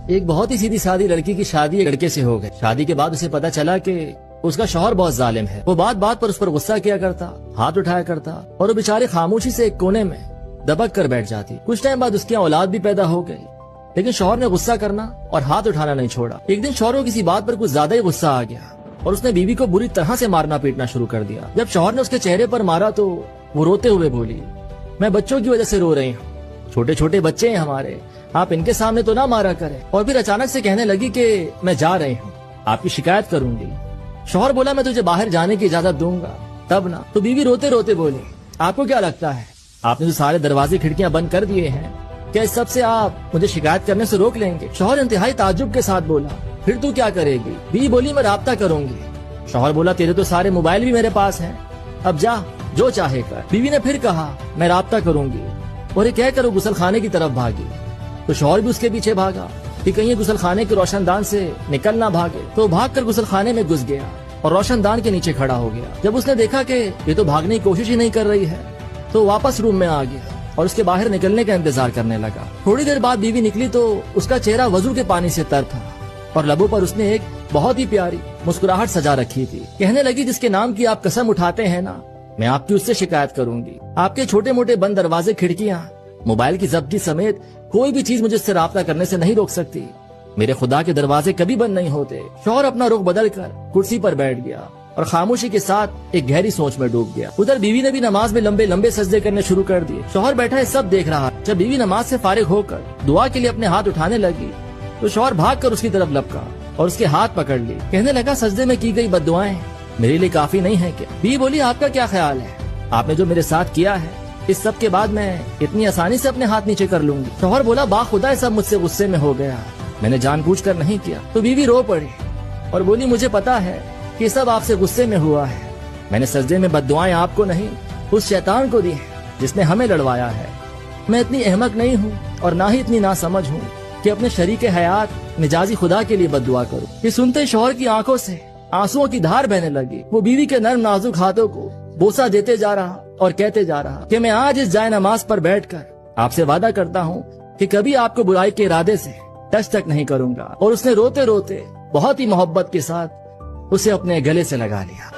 ایک بہت ہی سیدھی سادی لڑکی کی شادی ایک لڑکے سے ہو گئی۔ شادی کے بعد اسے پتا چلا کہ اس کا شوہر بہت ظالم ہے۔ وہ بات بات پر اس پر غصہ کیا کرتا، ہاتھ اٹھایا کرتا، اور وہ بیچاری خاموشی سے ایک کونے میں دبک کر بیٹھ جاتی۔ کچھ ٹائم بعد اس کی اولاد بھی پیدا ہو گئی، لیکن شوہر نے غصہ کرنا اور ہاتھ اٹھانا نہیں چھوڑا۔ ایک دن شوہر کو کسی بات پر کچھ زیادہ ہی غصہ آ گیا اور اس نے بیوی کو بری طرح سے مارنا پیٹنا شروع کر دیا۔ جب شوہر نے اس کے چہرے پر مارا تو وہ روتے ہوئے بولی، میں بچوں کی وجہ سے رو رہی ہوں، چھوٹے چھوٹے بچے ہیں ہمارے، آپ ان کے سامنے تو نہ مارا کریں۔ اور پھر اچانک سے کہنے لگی کہ میں جا رہی ہوں، آپ کی شکایت کروں گی۔ شوہر بولا میں تجھے باہر جانے کی اجازت دوں گا تب نہ۔ تو بیوی روتے روتے بولی، آپ کو کیا لگتا ہے آپ نے جو سارے دروازے کھڑکیاں بند کر دیے ہیں، کیا اس سب سے آپ مجھے شکایت کرنے سے روک لیں گے؟ شوہر انتہائی تعجب کے ساتھ بولا، پھر تو کیا کرے گی؟ بیوی بولی میں رابطہ کروں گی۔ شوہر بولا تیرے تو سارے موبائل بھی میرے پاس ہیں، اب جا جو چاہے کر۔ بیوی نے پھر کہا میں رابطہ کروں گی، اور یہ کہہ کر وہ غسل خانے کی طرف بھاگی۔ تو شوہر بھی اس کے پیچھے بھاگا کہ کہیں غسل خانے کے روشن دان سے نکل نہ بھاگے۔ تو بھاگ کر غسل خانے میں گھس گیا اور روشن دان کے نیچے کھڑا ہو گیا۔ جب اس نے دیکھا کہ یہ تو بھاگنے کی کوشش ہی نہیں کر رہی ہے تو واپس روم میں آ گیا اور اس کے باہر نکلنے کا انتظار کرنے لگا۔ تھوڑی دیر بعد بیوی نکلی تو اس کا چہرہ وضو کے پانی سے تر تھا اور لبوں پر اس نے ایک بہت ہی پیاری مسکراہٹ سجا رکھی تھی۔ کہنے لگی جس کے نام کی آپ قسم اٹھاتے ہیں نا، میں آپ کی اس سے شکایت کروں گی۔ آپ کے چھوٹے موٹے بند دروازے کھڑکیاں، موبائل کی ضبطی سمیت کوئی بھی چیز مجھے اس سے رابطہ کرنے سے نہیں روک سکتی۔ میرے خدا کے دروازے کبھی بند نہیں ہوتے۔ شوہر اپنا رخ بدل کر کرسی پر بیٹھ گیا اور خاموشی کے ساتھ ایک گہری سوچ میں ڈوب گیا۔ ادھر بیوی نے بھی نماز میں لمبے لمبے سجدے کرنے شروع کر دیے۔ شوہر بیٹھا ہے سب دیکھ رہا۔ جب بیوی نماز سے فارغ ہو کر دعا کے لیے اپنے ہاتھ اٹھانے لگی تو شوہر بھاگ کر اس کی طرف لپکا اور اس کے ہاتھ پکڑ لی۔ کہنے لگا سجدے میں کی گئی بد دعائیں میرے لیے کافی نہیں ہے کیا؟ بیوی بولی آپ کا کیا خیال ہے؟ آپ نے جو میرے ساتھ کیا ہے اس سب کے بعد میں اتنی آسانی سے اپنے ہاتھ نیچے کر لوں گی؟ شوہر بولا باخدا سب مجھ سے غصے میں ہو گیا، میں نے جان بوجھ کر نہیں کیا۔ تو بیوی رو پڑی اور بولی مجھے پتا ہے کہ سب آپ سے غصے میں ہوا ہے، میں نے سجدے میں بد دعائیں آپ کو نہیں اس شیطان کو دی ہیں جس نے ہمیں لڑوایا ہے۔ میں اتنی احمق نہیں ہوں اور نہ ہی اتنی ناسمجھ ہوں کہ اپنے شریک حیات مجازی خدا کے لیے بد دعا کروں۔ یہ سنتے شوہر کی آنکھوں سے آنسوؤں کی دھار بہنے لگی۔ وہ بیوی کے نرم نازک ہاتھوں کو بوسہ دیتے جا رہا اور کہتے جا رہا کہ میں آج اس جائے نماز پر بیٹھ کر آپ سے وعدہ کرتا ہوں کہ کبھی آپ کو برائی کے ارادے سے ٹچ تک نہیں کروں گا۔ اور اس نے روتے روتے بہت ہی محبت کے ساتھ اسے اپنے گلے سے لگا لیا۔